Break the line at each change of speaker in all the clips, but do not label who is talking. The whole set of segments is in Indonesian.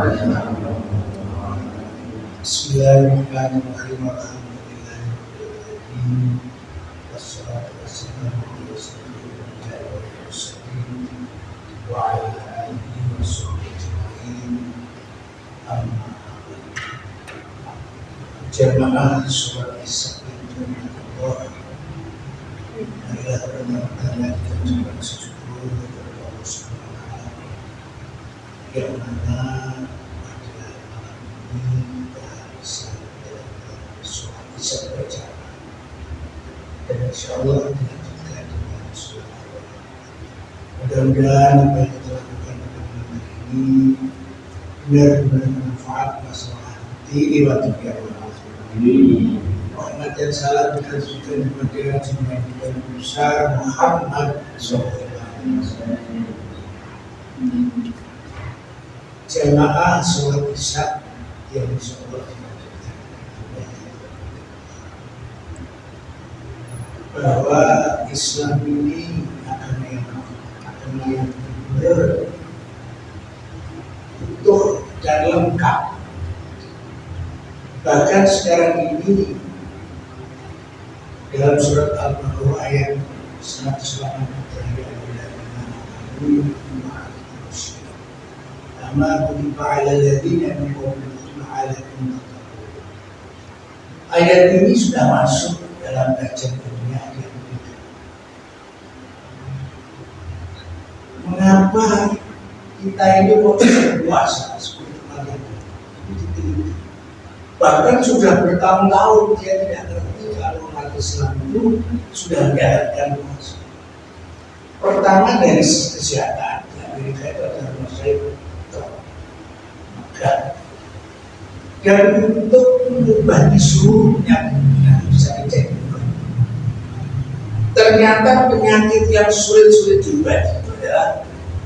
Bismillahirrahmanirrahim. Alhamdulillahirrahmanirrahim. Wassalatu wassalamu ala rasulillah wa ala alihi wa sahbihi ajma'in. Amma ba'du. Jamaah sholat Isya Allah. Marilah benar-benar kita ucapkan syukur kepada Allah Subhanahu wa taala yang mana pada malam ini kita bisa dalam sholat Isya berjamaah, dan insyaallah dilanjutkan dengan sholat. Mudah-mudahan apa yang kita lakukan pada malam ini benar-benar bermanfaat masalah hati wa tibiah. Rahmat dan salam dikasihkan kepada Junjungan besar Muhammad SAW. Jamaah sholat Isya yang insyaallah bahwa Islam ini agama yang berutuh dan lengkap. Bahkan sekarang ini dalam surat Al-Baqarah ayat 180 ayat ini sudah masuk dalam kajian dunia yang berbeda. Mengapa kita ini mau berpuasa seperti kalian? Bahkan sudah bertahun-tahun dia tidak ngerti kalau umat Islam itu sudah menjalankan puasa. Pertama dari sisi kesehatan, di Amerika itu ada rumah sakit maka dan untuk mengobati seluruh penyakit yang bisa dicek. Ternyata penyakit yang sulit diobati itu adalah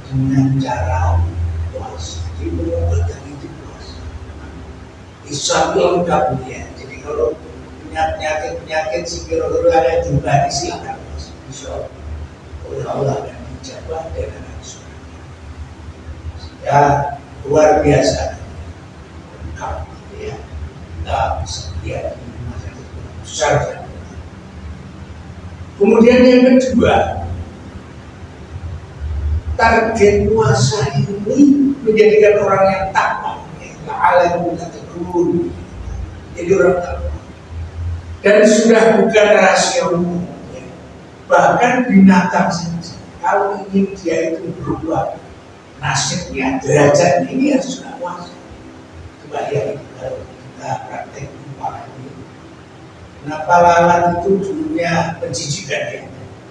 dengan cara puasa. Jadi mengobati Islam lengkap ya. Jadi kalau penyakit sih kira-kira ada juga silakan insyaallah oleh Allah akan dijawab dengan surga. Ya luar biasa lengkap ya. Tidak bisa lihat besar. Kemudian yang kedua, target puasa ini menjadikan orang yang takwa. Alam kita tegur, jadi orang takwa. Dan sudah bukan rahasia umum, ya. Bahkan binatang saja kalau ingin dia itu berubah nasibnya, derajat ini harus sudah puasa. Coba lihat kalau kita praktek umpama ini, kenapa lalat itu dulunya penjijikan ya,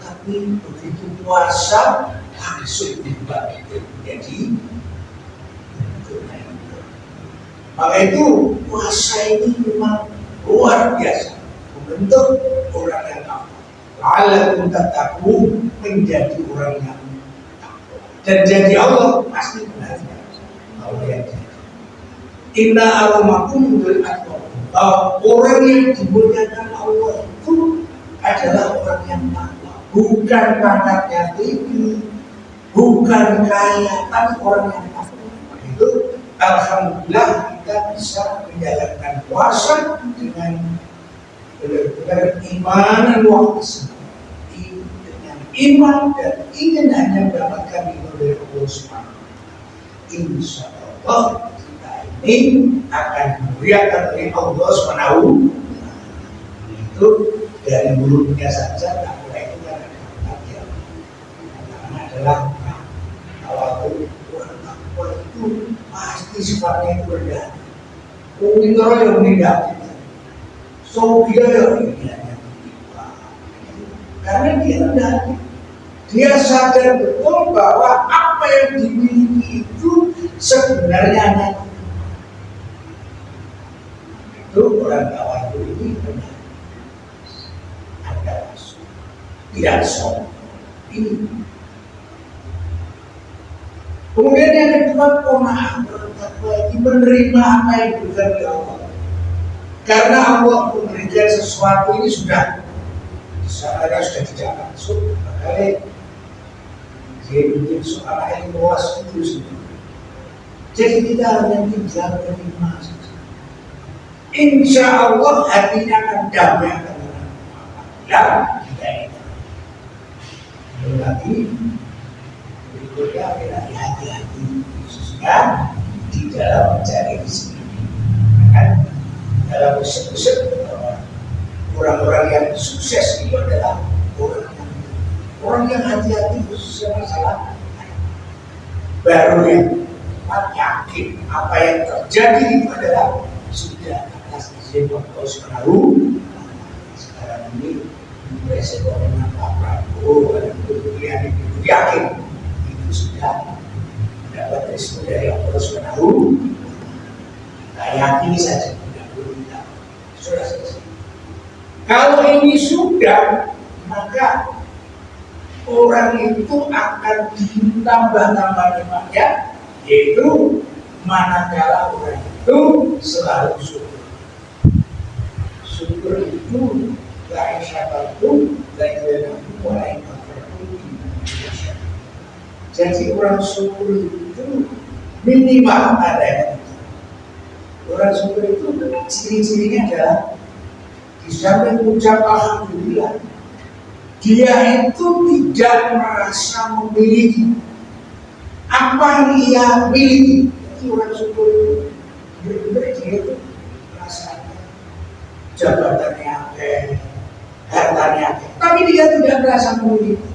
tapi begitu puasa langsung berubah jadi. Maka itu puasa ini memang luar biasa membentuk orang yang takwa. La'allakum tattaqun, menjadi orang yang takwa. Dan janji Allah pasti benar. Allah yang janji. Inna akramakum indallahi atqakum. Bahwa orang yang dimuliakan Allah itu adalah orang yang takwa. Bukan pangkatnya tinggi, bukan kaya, tapi orang yang takwa. Itu alhamdulillah kita bisa menjalankan puasa dengan benar-benar iman dan waktu dengan iman dan ingin hanya mendapatkan ridho dari Allah Subhanahu. Insya Allah kita ini akan dimuliakan oleh Allah Subhanahu. Itu dari mulutnya saja takwa itu kan ada karena adalah awal takwa itu pasti sifatnya itu rendah. Mungkin orang yang meninggal, so dia yang karena dia rendah. Dia sadar betul bahwa apa yang dimiliki itu sebenarnya hanya itu orang kawan ini benar. Ada masuk, tidak sombong. Ini. Kemudian yang kedua, qanaah, menerima apa yang diberikan oleh Allah. Karena Allah memberikan sesuatu ini sudah tidak langsung, makanya dia bikin soal ilmu was itu sendiri. Jadi kita hanya tinggal menerima saja. Insya Allah hatinya akan damai akan ya kita ini. Berarti berikutnya adalah hati-hati khususnya di dalam mencari rezeki. Kan dalam usaha orang-orang yang sukses itu adalah orang yang hati-hati khususnya masalah baru yang yakin apa yang terjadi itu adalah sudah atas izin Allah Subhanahu. Sekarang ini presiden dengan Pak Prabowo dan kemudian itu yakin itu sudah dapat restu dari Allah Subhanahu. Nah, yakini saja, tidak perlu kita sudah selesai. Kalau ini sudah, maka orang itu akan ditambah-tambah nikmatnya, yaitu manakala orang itu selalu syukur. Syukur itu la syakatu la ilaha mulai kafir. Jadi orang syukur itu minimal ada yang orang syukur itu ciri-cirinya adalah di samping ucap alhamdulillah, dia itu tidak merasa memiliki apa yang ia miliki. Itu orang syukur itu benar-benar dia itu rasanya jabatannya apa, hartanya apa, tapi dia tidak merasa memiliki.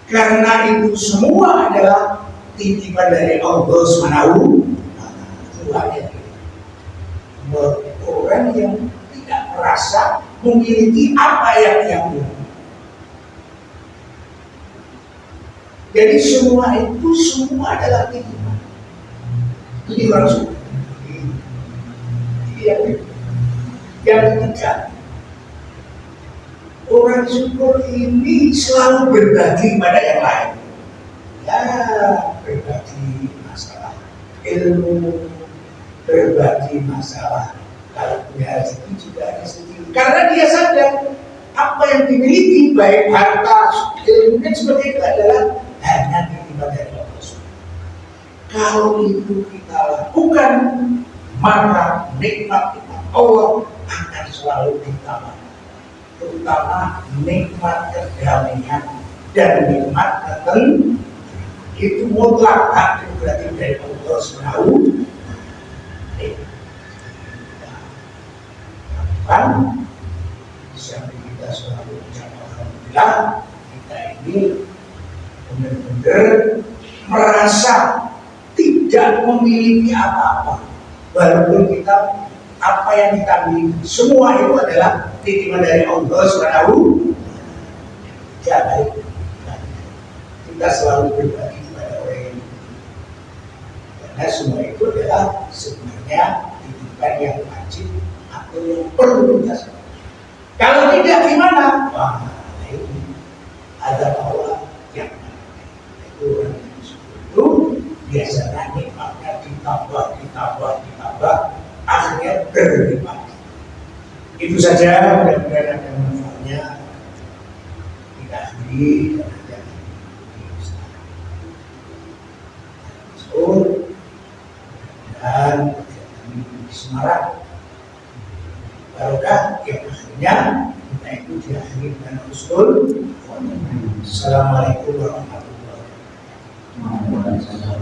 Karena itu semua adalah titipan dari Allah Subhanahu. Orang yang tidak merasa memiliki apa yang dia miliki. Jadi semua itu semua adalah titipan. Ini orang syukur. Yang ketiga, orang syukur ini selalu berbagi pada yang lain. Ya, berbagi masalah ilmu, berbagi masalah kalau punya rezeki juga rezeki. Karena dia sadar apa yang dimiliki baik harta, ilmu dan sebagainya adalah hanya titipan dari Allah. Kalau itu kita lakukan, maka nikmat Allah akan selalu ditambah, terutama nikmat kedamaian dan nikmat ketenteraman. Itu mutlak hak berarti dari Allah Subhanahu. Kan sampai kita selalu ucap alhamdulillah, kita ini benar-benar merasa tidak memiliki apa-apa, walaupun kita apa yang kita miliki semua itu adalah titipan dari Allah Subhanahu. Ya baik, kita selalu berbagi kepada orang ini, karena semua itu adalah sebenarnya titipan yang wajib atau yang perlu kita sebut. Kalau tidak gimana? Wah, ini ada Allah yang itu orang yang itu biasanya nikmatnya ditambah, akhirnya berlipat. Itu saja, mudah-mudahan ada manfaatnya. Kita akhiri dan ada dan di Semarang barokah yang akhirnya kita itu diakhiri dengan usul. Assalamualaikum warahmatullahi wabarakatuh.